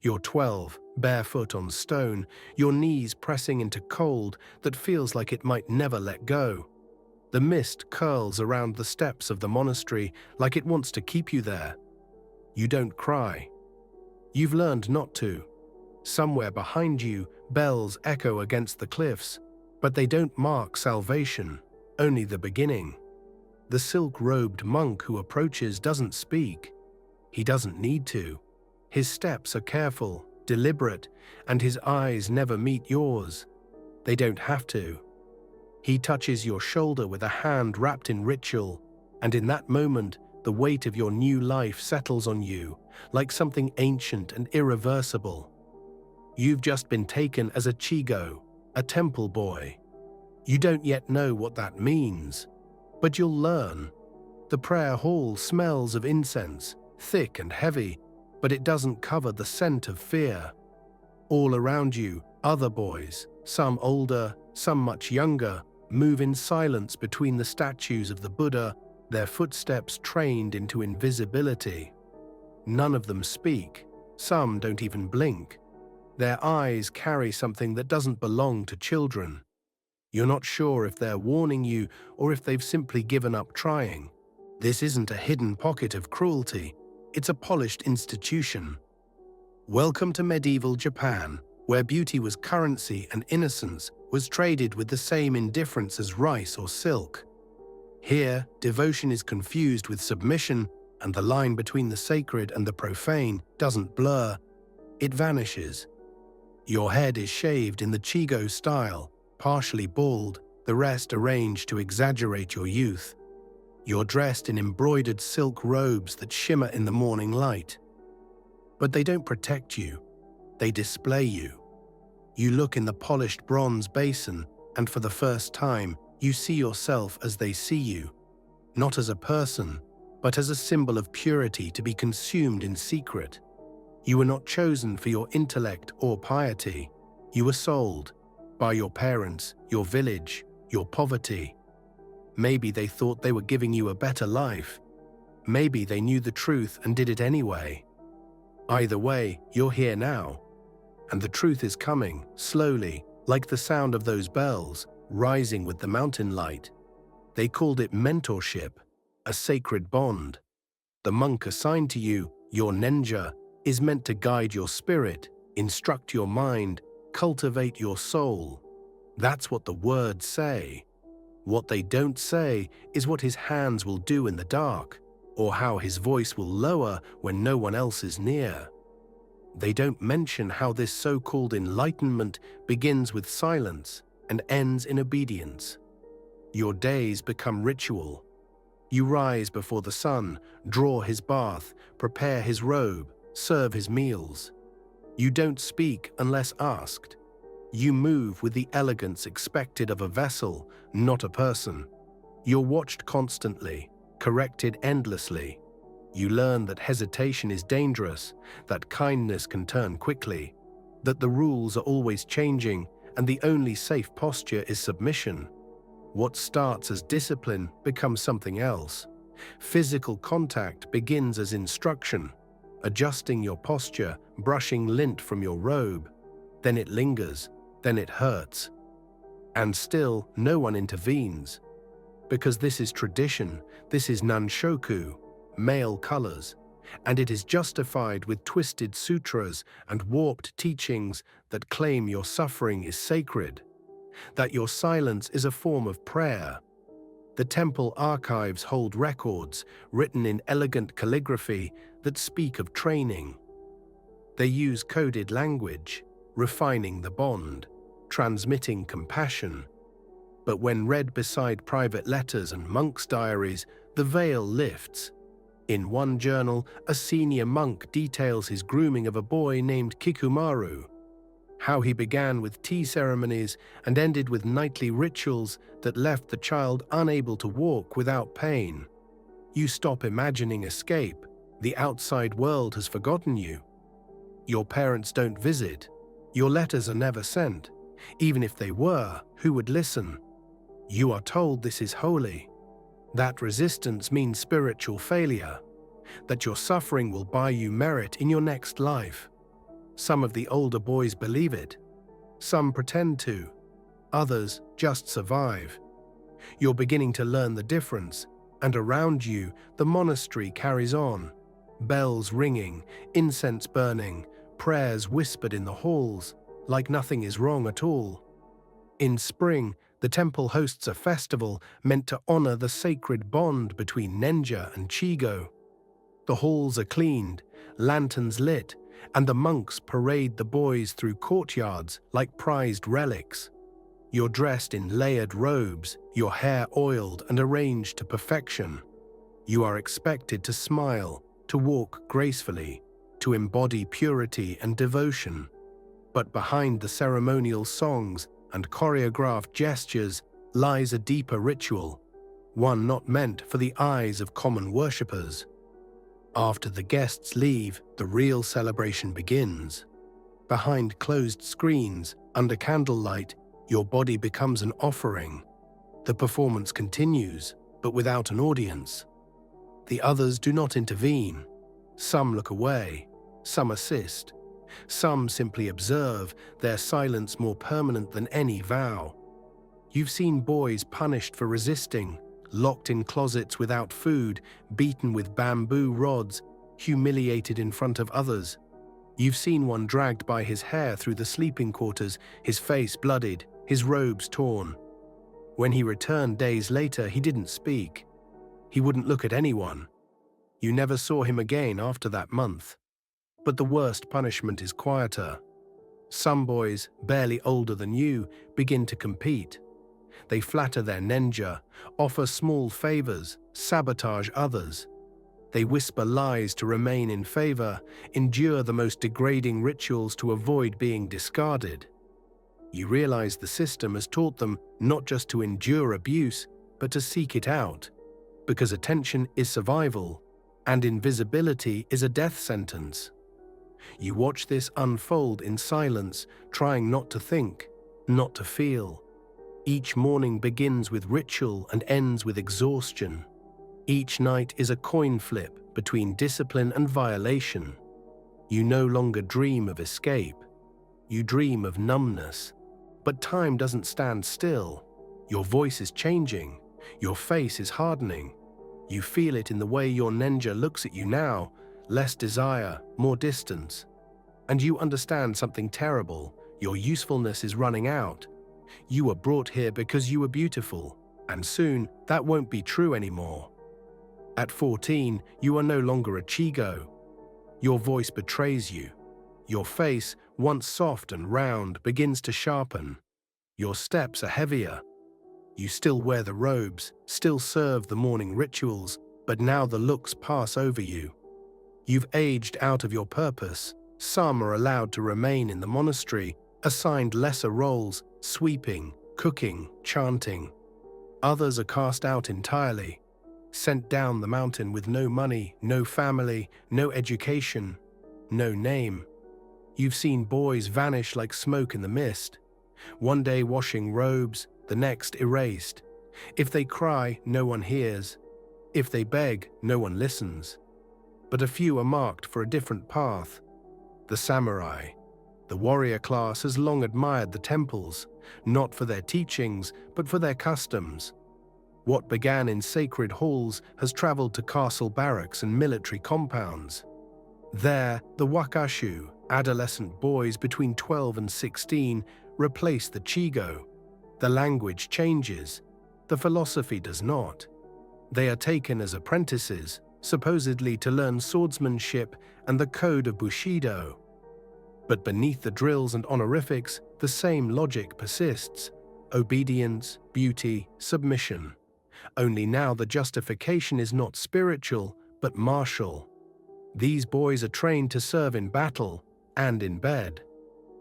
You're 12, barefoot on stone, your knees pressing into cold that feels like it might never let go. The mist curls around the steps of the monastery like it wants to keep you there. You don't cry. You've learned not to. Somewhere behind you, bells echo against the cliffs, but they don't mark salvation, only the beginning. The silk-robed monk who approaches doesn't speak. He doesn't need to. His steps are careful, deliberate, and his eyes never meet yours. They don't have to. He touches your shoulder with a hand wrapped in ritual, and in that moment, the weight of your new life settles on you, like something ancient and irreversible. You've just been taken as a chigo, a temple boy. You don't yet know what that means, but you'll learn. The prayer hall smells of incense, thick and heavy, but it doesn't cover the scent of fear. All around you, other boys, some older, some much younger, move in silence between the statues of the Buddha, their footsteps trained into invisibility. None of them speak, some don't even blink. Their eyes carry something that doesn't belong to children. You're not sure if they're warning you or if they've simply given up trying. This isn't a hidden pocket of cruelty, it's a polished institution. Welcome to medieval Japan, where beauty was currency and innocence was traded with the same indifference as rice or silk. Here, devotion is confused with submission, and the line between the sacred and the profane doesn't blur, it vanishes. Your head is shaved in the Chigo style, partially bald, the rest arranged to exaggerate your youth. You're dressed in embroidered silk robes that shimmer in the morning light. But they don't protect you, they display you. You look in the polished bronze basin, and for the first time, you see yourself as they see you, not as a person, but as a symbol of purity to be consumed in secret. You were not chosen for your intellect or piety. You were sold by your parents, your village, your poverty. Maybe they thought they were giving you a better life. Maybe they knew the truth and did it anyway. Either way, you're here now. And the truth is coming, slowly, like the sound of those bells, rising with the mountain light. They called it mentorship, a sacred bond. The monk assigned to you, your ninja, is meant to guide your spirit, instruct your mind, cultivate your soul. That's what the words say. What they don't say is what his hands will do in the dark, or how his voice will lower when no one else is near. They don't mention how this so-called enlightenment begins with silence and ends in obedience. Your days become ritual. You rise before the sun, draw his bath, prepare his robe, serve his meals. You don't speak unless asked. You move with the elegance expected of a vessel, not a person. You're watched constantly, corrected endlessly. You learn that hesitation is dangerous, that kindness can turn quickly, that the rules are always changing, and the only safe posture is submission. What starts as discipline becomes something else. Physical contact begins as instruction, adjusting your posture, brushing lint from your robe. Then it lingers, then it hurts. And still, no one intervenes. Because this is tradition, this is nanshoku, male colors, and it is justified with twisted sutras and warped teachings that claim your suffering is sacred, that your silence is a form of prayer. The temple archives hold records written in elegant calligraphy that speak of training. They use coded language, refining the bond, transmitting compassion. But when read beside private letters and monks' diaries, the veil lifts. In one journal, a senior monk details his grooming of a boy named Kikumaru, how he began with tea ceremonies and ended with nightly rituals that left the child unable to walk without pain. You stop imagining escape. The outside world has forgotten you. Your parents don't visit. Your letters are never sent. Even if they were, who would listen? You are told this is holy. That resistance means spiritual failure, that your suffering will buy you merit in your next life. Some of the older boys believe it. Some pretend to. Others just survive. You're beginning to learn the difference, and around you, the monastery carries on. Bells ringing, incense burning, prayers whispered in the halls, like nothing is wrong at all. In spring, the temple hosts a festival meant to honor the sacred bond between Nenja and Chigo. The halls are cleaned, lanterns lit, and the monks parade the boys through courtyards like prized relics. You're dressed in layered robes, your hair oiled and arranged to perfection. You are expected to smile, to walk gracefully, to embody purity and devotion. But behind the ceremonial songs and choreographed gestures lies a deeper ritual, one not meant for the eyes of common worshippers. After the guests leave, the real celebration begins. Behind closed screens, under candlelight, your body becomes an offering. The performance continues, but without an audience. The others do not intervene. Some look away, some assist. Some simply observe, their silence more permanent than any vow. You've seen boys punished for resisting, locked in closets without food, beaten with bamboo rods, humiliated in front of others. You've seen one dragged by his hair through the sleeping quarters, his face bloodied, his robes torn. When he returned days later, he didn't speak. He wouldn't look at anyone. You never saw him again after that month. But the worst punishment is quieter. Some boys, barely older than you, begin to compete. They flatter their Nenja, offer small favors, sabotage others. They whisper lies to remain in favor, endure the most degrading rituals to avoid being discarded. You realize the system has taught them not just to endure abuse, but to seek it out, because attention is survival, and invisibility is a death sentence. You watch this unfold in silence, trying not to think, not to feel. Each morning begins with ritual and ends with exhaustion. Each night is a coin flip between discipline and violation. You no longer dream of escape. You dream of numbness. But time doesn't stand still. Your voice is changing. Your face is hardening. You feel it in the way your Nenja looks at you now, less desire, more distance. And you understand something terrible. Your usefulness is running out. You were brought here because you were beautiful, and soon that won't be true anymore. At 14, you are no longer a Chigo. Your voice betrays you. Your face, once soft and round, begins to sharpen. Your steps are heavier. You still wear the robes, still serve the morning rituals, but now the looks pass over you. You've aged out of your purpose. Some are allowed to remain in the monastery, assigned lesser roles, sweeping, cooking, chanting. Others are cast out entirely, sent down the mountain with no money, no family, no education, no name. You've seen boys vanish like smoke in the mist, one day washing robes, the next erased. If they cry, no one hears. If they beg, no one listens. But a few are marked for a different path. The samurai. The warrior class has long admired the temples, not for their teachings, but for their customs. What began in sacred halls has traveled to castle barracks and military compounds. There, the wakashu, adolescent boys between 12 and 16, replace the Chigo. The language changes. The philosophy does not. They are taken as apprentices, supposedly to learn swordsmanship and the code of Bushido. But beneath the drills and honorifics, the same logic persists: obedience, beauty, submission. Only now the justification is not spiritual, but martial. These boys are trained to serve in battle and in bed.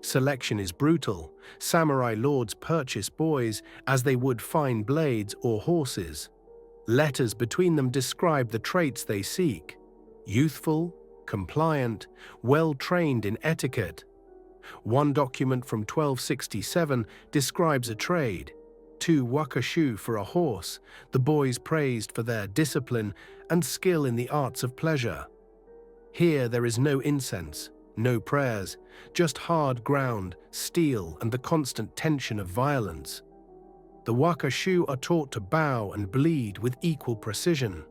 Selection is brutal. Samurai lords purchase boys as they would fine blades or horses. Letters between them describe the traits they seek: youthful, compliant, well-trained in etiquette. One document from 1267 describes a trade: 2 wakashu for a horse, the boys praised for their discipline and skill in the arts of pleasure. Here there is no incense, no prayers, just hard ground, steel, and the constant tension of violence. The wakashu are taught to bow and bleed with equal precision.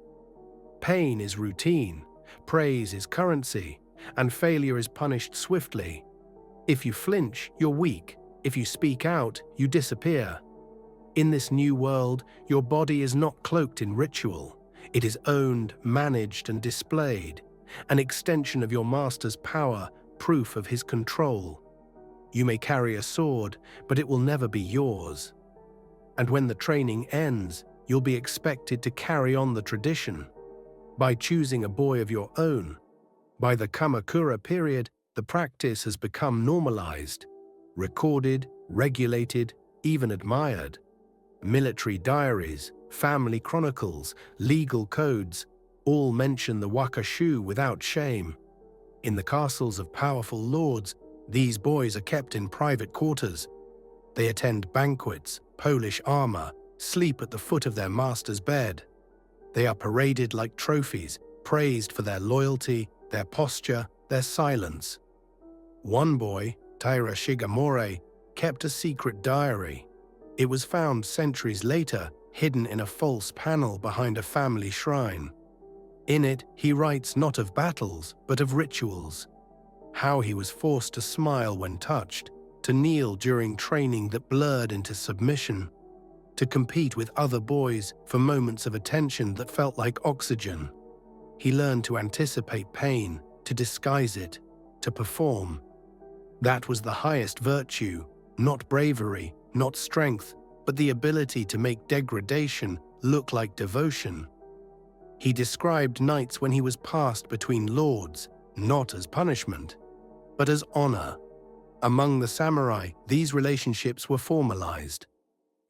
Pain is routine, praise is currency, and failure is punished swiftly. If you flinch, you're weak. If you speak out, you disappear. In this new world, your body is not cloaked in ritual. It is owned, managed, and displayed, an extension of your master's power, proof of his control. You may carry a sword, but it will never be yours. And when the training ends, you'll be expected to carry on the tradition. By choosing a boy of your own, by the Kamakura period, the practice has become normalized, recorded, regulated, even admired. Military diaries, family chronicles, legal codes, all mention the wakashu without shame. In the castles of powerful lords, these boys are kept in private quarters. They attend banquets, polish armor, sleep at the foot of their master's bed. They are paraded like trophies, praised for their loyalty, their posture, their silence. One boy, Taira Shigemori, kept a secret diary. It was found centuries later, hidden in a false panel behind a family shrine. In it, he writes not of battles, but of rituals. How he was forced to smile when touched, to kneel during training that blurred into submission, to compete with other boys for moments of attention that felt like oxygen. He learned to anticipate pain, to disguise it, to perform. That was the highest virtue, not bravery, not strength, but the ability to make degradation look like devotion. He described nights when he was passed between lords, not as punishment, but as honor. Among the samurai, these relationships were formalized.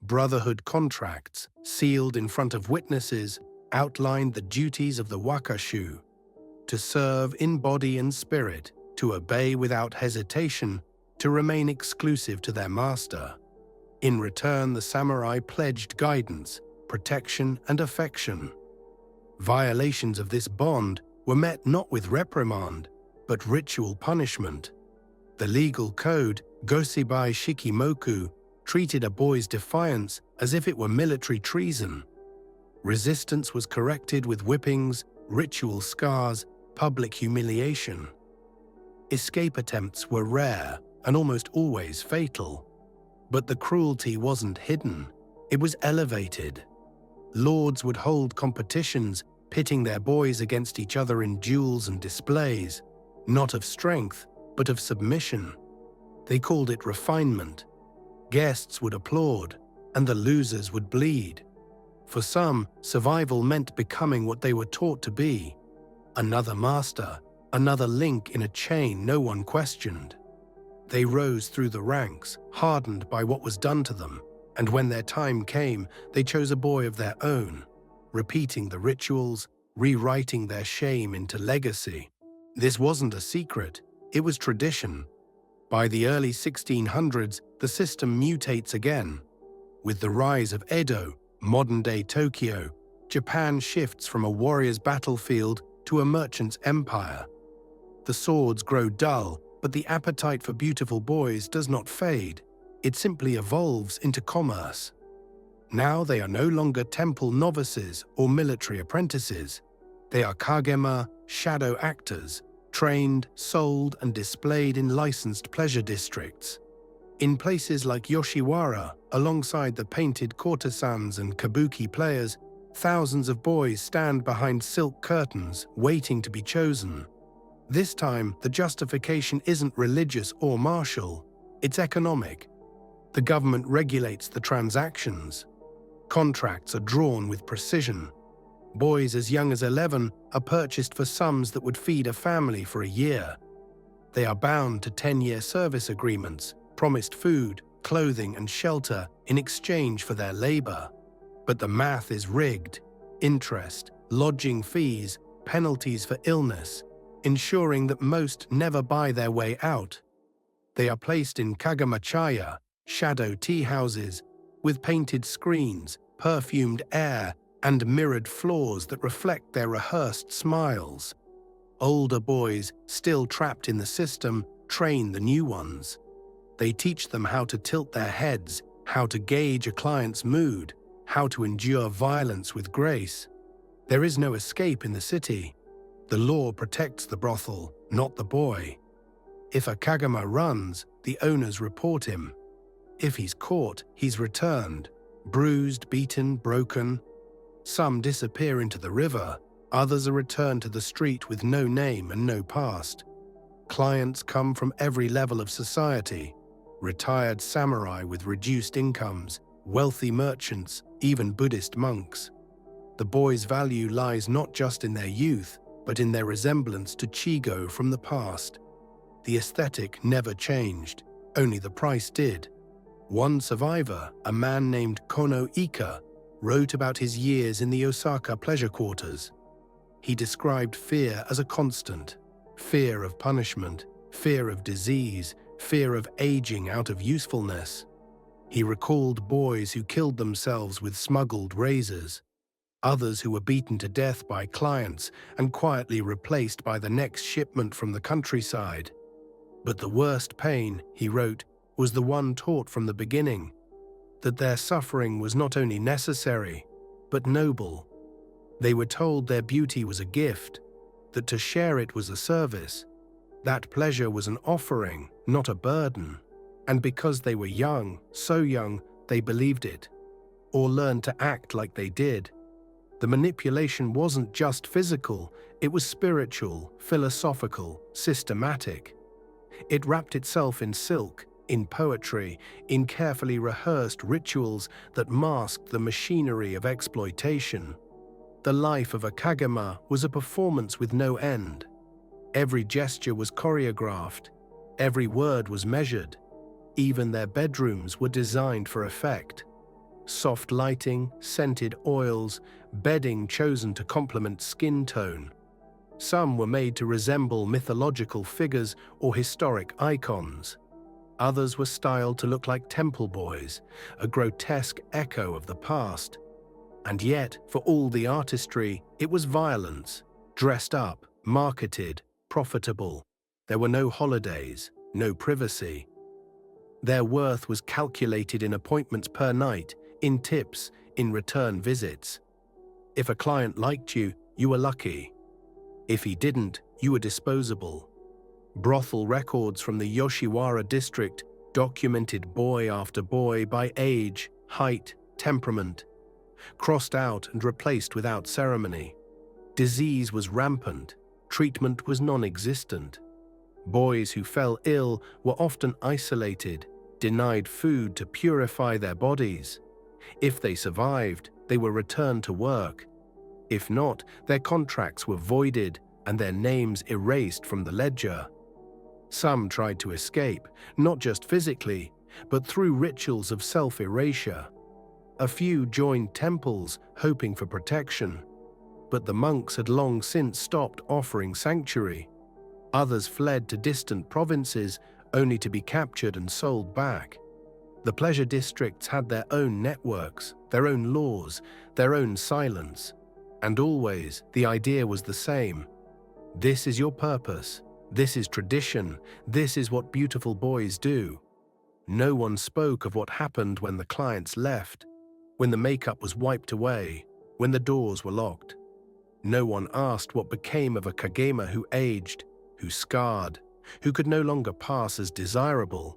Brotherhood contracts, sealed in front of witnesses, outlined the duties of the wakashu: to serve in body and spirit, to obey without hesitation, to remain exclusive to their master. In return, the samurai pledged guidance, protection, and affection. Violations of this bond were met not with reprimand, but ritual punishment. The legal code, Gosibai Shikimoku, treated a boy's defiance as if it were military treason. Resistance was corrected with whippings, ritual scars, public humiliation. Escape attempts were rare and almost always fatal. But the cruelty wasn't hidden, it was elevated. Lords would hold competitions, pitting their boys against each other in duels and displays, not of strength, but of submission. They called it refinement. Guests would applaud, and the losers would bleed. For some, survival meant becoming what they were taught to be: another master, another link in a chain no one questioned. They rose through the ranks, hardened by what was done to them, and when their time came, they chose a boy of their own, repeating the rituals, rewriting their shame into legacy. This wasn't a secret, it was tradition. By the early 1600s, the system mutates again. With the rise of Edo, modern-day Tokyo, Japan shifts from a warrior's battlefield to a merchant's empire. The swords grow dull, but the appetite for beautiful boys does not fade. It simply evolves into commerce. Now they are no longer temple novices or military apprentices. They are kagema, shadow actors, trained, sold, and displayed in licensed pleasure districts. In places like Yoshiwara, alongside the painted courtesans and kabuki players, thousands of boys stand behind silk curtains, waiting to be chosen. This time, the justification isn't religious or martial, it's economic. The government regulates the transactions. Contracts are drawn with precision. Boys as young as 11 are purchased for sums that would feed a family for a year. They are bound to 10-year service agreements, promised food, clothing, and shelter in exchange for their labor. But the math is rigged: interest, lodging fees, penalties for illness, ensuring that most never buy their way out. They are placed in kagamachaya, shadow tea houses, with painted screens, perfumed air, and mirrored floors that reflect their rehearsed smiles. Older boys, still trapped in the system, train the new ones. They teach them how to tilt their heads, how to gauge a client's mood, how to endure violence with grace. There is no escape in the city. The law protects the brothel, not the boy. If a kagama runs, the owners report him. If he's caught, he's returned, bruised, beaten, broken. Some disappear into the river, others are returned to the street with no name and no past. Clients come from every level of society: retired samurai with reduced incomes, wealthy merchants, even Buddhist monks. The boys' value lies not just in their youth, but in their resemblance to Chigo from the past. The aesthetic never changed, only the price did. One survivor, a man named Kono Ika, wrote about his years in the Osaka pleasure quarters. He described fear as a constant: fear of punishment, fear of disease, fear of aging out of usefulness. He recalled boys who killed themselves with smuggled razors, others who were beaten to death by clients and quietly replaced by the next shipment from the countryside. But the worst pain, he wrote, was the one taught from the beginning: that their suffering was not only necessary, but noble. They were told their beauty was a gift, that to share it was a service, that pleasure was an offering, not a burden. And because they were young, so young, they believed it, or learned to act like they did. The manipulation wasn't just physical, it was spiritual, philosophical, systematic. It wrapped itself in silk, in poetry, in carefully rehearsed rituals that masked the machinery of exploitation. The life of a kagama was a performance with no end. Every gesture was choreographed, every word was measured. Even their bedrooms were designed for effect. Soft lighting, scented oils, bedding chosen to complement skin tone. Some were made to resemble mythological figures or historic icons. Others were styled to look like temple boys, a grotesque echo of the past. And yet, for all the artistry, it was violence, dressed up, marketed, profitable. There were no holidays, no privacy. Their worth was calculated in appointments per night, in tips, in return visits. If a client liked you, you were lucky. If he didn't, you were disposable. Brothel records from the Yoshiwara district documented boy after boy by age, height, temperament, crossed out and replaced without ceremony. Disease was rampant, treatment was non-existent. Boys who fell ill were often isolated, denied food to purify their bodies. If they survived, they were returned to work. If not, their contracts were voided and their names erased from the ledger. Some tried to escape, not just physically, but through rituals of self-erasure. A few joined temples, hoping for protection. But the monks had long since stopped offering sanctuary. Others fled to distant provinces, only to be captured and sold back. The pleasure districts had their own networks, their own laws, their own silence. And always, the idea was the same. This is your purpose. This is tradition. This is what beautiful boys do. No one spoke of what happened when the clients left, when the makeup was wiped away, when the doors were locked. No one asked what became of a kagema who aged, who scarred, who could no longer pass as desirable.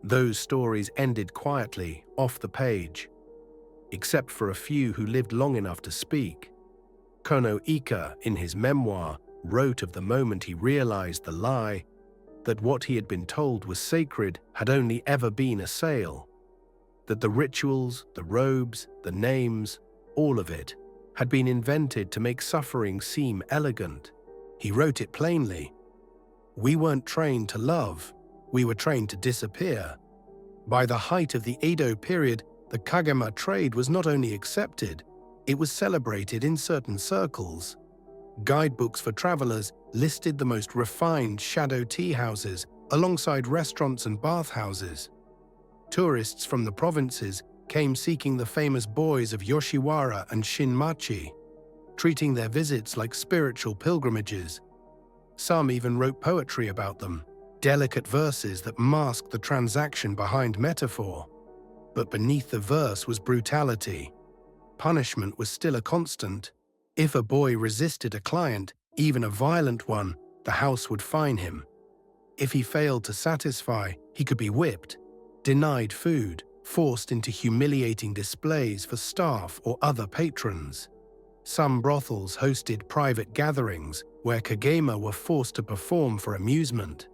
Those stories ended quietly, off the page. Except for a few who lived long enough to speak. Kono Ika, in his memoir, wrote of the moment he realized the lie, that what he had been told was sacred had only ever been a sale. That the rituals, the robes, the names, all of it, had been invented to make suffering seem elegant. He wrote it plainly. We weren't trained to love, we were trained to disappear. By the height of the Edo period, the kagama trade was not only accepted, it was celebrated in certain circles. Guidebooks for travelers listed the most refined shadow tea houses alongside restaurants and bathhouses. Tourists from the provinces came seeking the famous boys of Yoshiwara and Shinmachi, treating their visits like spiritual pilgrimages. Some even wrote poetry about them, delicate verses that masked the transaction behind metaphor. But beneath the verse was brutality. Punishment was still a constant. If a boy resisted a client, even a violent one, the house would fine him. If he failed to satisfy, he could be whipped, denied food, forced into humiliating displays for staff or other patrons. Some brothels hosted private gatherings where kagema were forced to perform for amusement.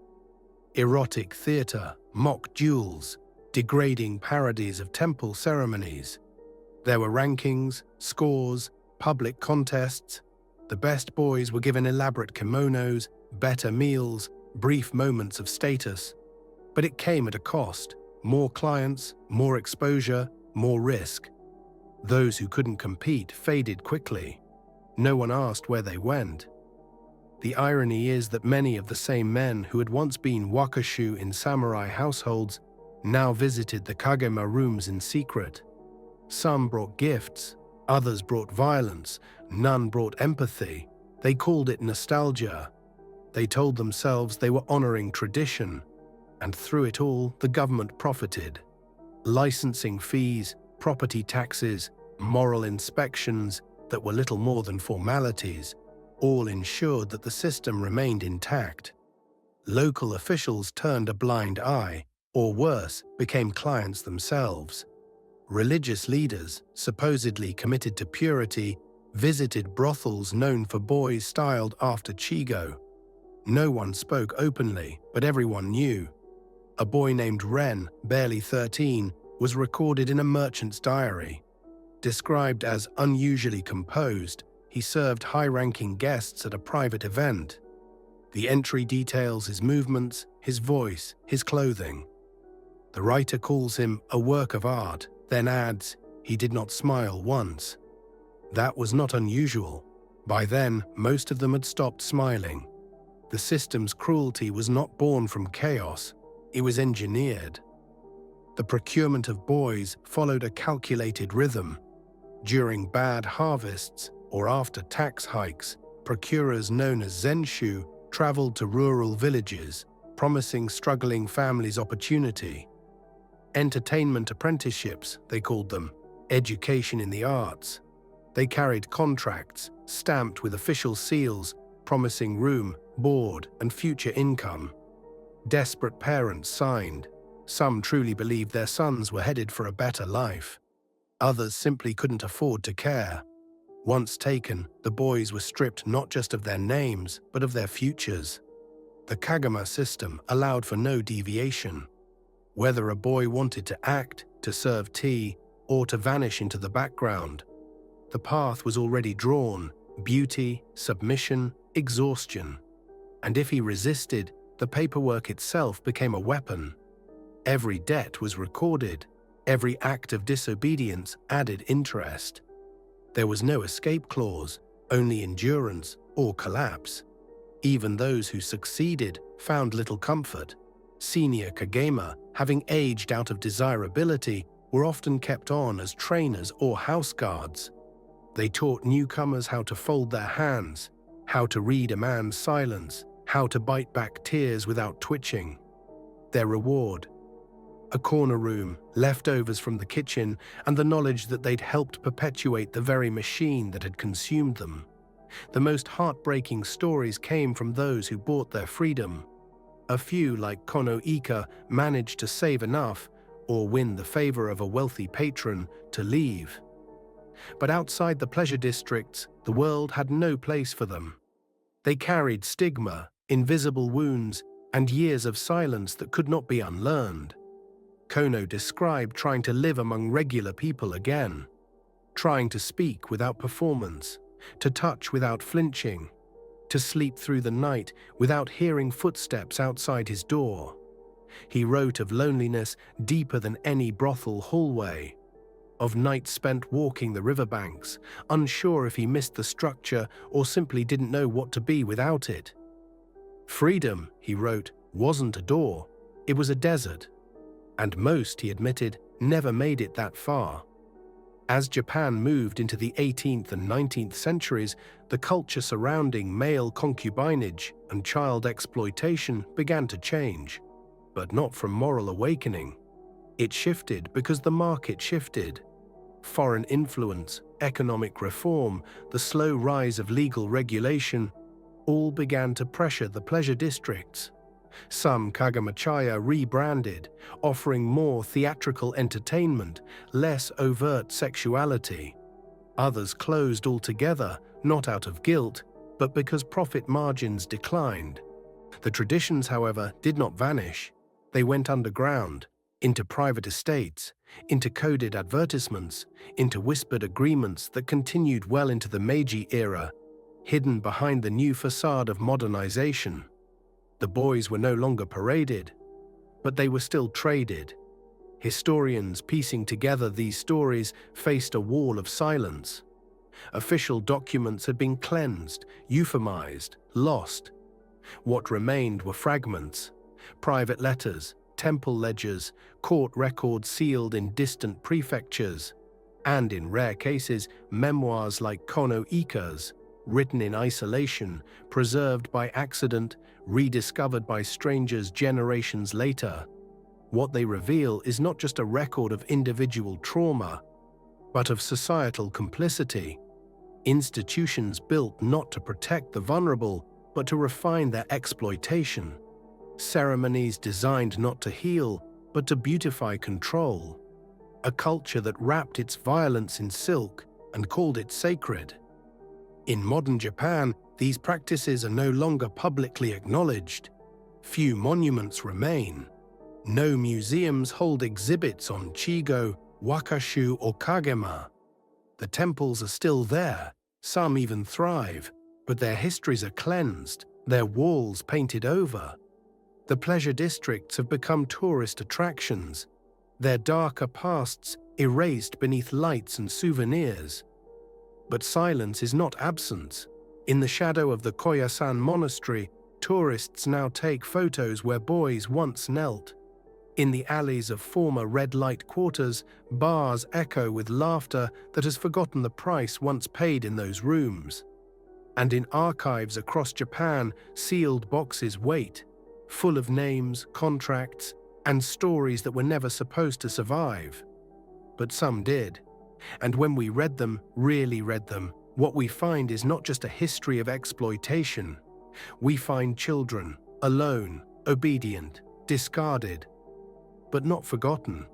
Erotic theater, mock duels, degrading parodies of temple ceremonies. There were rankings, scores, public contests. The best boys were given elaborate kimonos, better meals, brief moments of status. But it came at a cost: more clients, more exposure, more risk. Those who couldn't compete faded quickly. No one asked where they went. The irony is that many of the same men who had once been wakashu in samurai households now visited the kagema rooms in secret. Some brought gifts, others brought violence, none brought empathy. They called it nostalgia. They told themselves they were honoring tradition, and through it all, the government profited. Licensing fees, property taxes, moral inspections that were little more than formalities, all ensured that the system remained intact. Local officials turned a blind eye, or worse, became clients themselves. Religious leaders, supposedly committed to purity, visited brothels known for boys styled after Chigo. No one spoke openly, but everyone knew. A boy named Ren, barely 13, was recorded in a merchant's diary. Described as unusually composed, he served high-ranking guests at a private event. The entry details his movements, his voice, his clothing. The writer calls him a work of art, then adds, he did not smile once. That was not unusual. By then, most of them had stopped smiling. The system's cruelty was not born from chaos, it was engineered. The procurement of boys followed a calculated rhythm. During bad harvests, or after tax hikes, procurers known as zenshu traveled to rural villages, promising struggling families opportunity. Entertainment apprenticeships, they called them, education in the arts. They carried contracts, stamped with official seals, promising room, board, and future income. Desperate parents signed. Some truly believed their sons were headed for a better life. Others simply couldn't afford to care. Once taken, the boys were stripped not just of their names, but of their futures. The kagama system allowed for no deviation. Whether a boy wanted to act, to serve tea, or to vanish into the background, the path was already drawn: beauty, submission, exhaustion. And if he resisted, the paperwork itself became a weapon. Every debt was recorded. Every act of disobedience added interest. There was no escape clause, only endurance or collapse. Even those who succeeded found little comfort. Senior kagema, having aged out of desirability, were often kept on as trainers or house guards. They taught newcomers how to fold their hands, how to read a man's silence, how to bite back tears without twitching. Their reward: a corner room, leftovers from the kitchen, and the knowledge that they'd helped perpetuate the very machine that had consumed them. The most heartbreaking stories came from those who bought their freedom. A few, like Kono Ika, managed to save enough, or win the favor of a wealthy patron, to leave. But outside the pleasure districts, the world had no place for them. They carried stigma, invisible wounds, and years of silence that could not be unlearned. Kono described trying to live among regular people again, trying to speak without performance, to touch without flinching, to sleep through the night without hearing footsteps outside his door. He wrote of loneliness deeper than any brothel hallway, of nights spent walking the riverbanks, unsure if he missed the structure or simply didn't know what to be without it. Freedom, he wrote, wasn't a door, it was a desert. And most, he admitted, never made it that far. As Japan moved into the 18th and 19th centuries, the culture surrounding male concubinage and child exploitation began to change, but not from moral awakening. It shifted because the market shifted. Foreign influence, economic reform, the slow rise of legal regulation, all began to pressure the pleasure districts. Some Kagamachaya rebranded, offering more theatrical entertainment, less overt sexuality. Others closed altogether, not out of guilt, but because profit margins declined. The traditions, however, did not vanish. They went underground, into private estates, into coded advertisements, into whispered agreements that continued well into the Meiji era, hidden behind the new facade of modernization. The boys were no longer paraded, but they were still traded. Historians piecing together these stories faced a wall of silence. Official documents had been cleansed, euphemized, lost. What remained were fragments, private letters, temple ledgers, court records sealed in distant prefectures, and in rare cases, memoirs like Kono Ika's, written in isolation, preserved by accident, rediscovered by strangers generations later. What they reveal is not just a record of individual trauma, but of societal complicity. Institutions built not to protect the vulnerable, but to refine their exploitation. Ceremonies designed not to heal, but to beautify control. A culture that wrapped its violence in silk and called it sacred. In modern Japan, these practices are no longer publicly acknowledged. Few monuments remain. No museums hold exhibits on Chigo, Wakashu, or Kagema. The temples are still there, some even thrive, but their histories are cleansed, their walls painted over. The pleasure districts have become tourist attractions, their darker pasts erased beneath lights and souvenirs. But silence is not absence. In the shadow of the Koyasan monastery, tourists now take photos where boys once knelt. In the alleys of former red light quarters, bars echo with laughter that has forgotten the price once paid in those rooms. And in archives across Japan, sealed boxes wait, full of names, contracts, and stories that were never supposed to survive. But some did. And when we read them, really read them, what we find is not just a history of exploitation. We find children, alone, obedient, discarded, but not forgotten.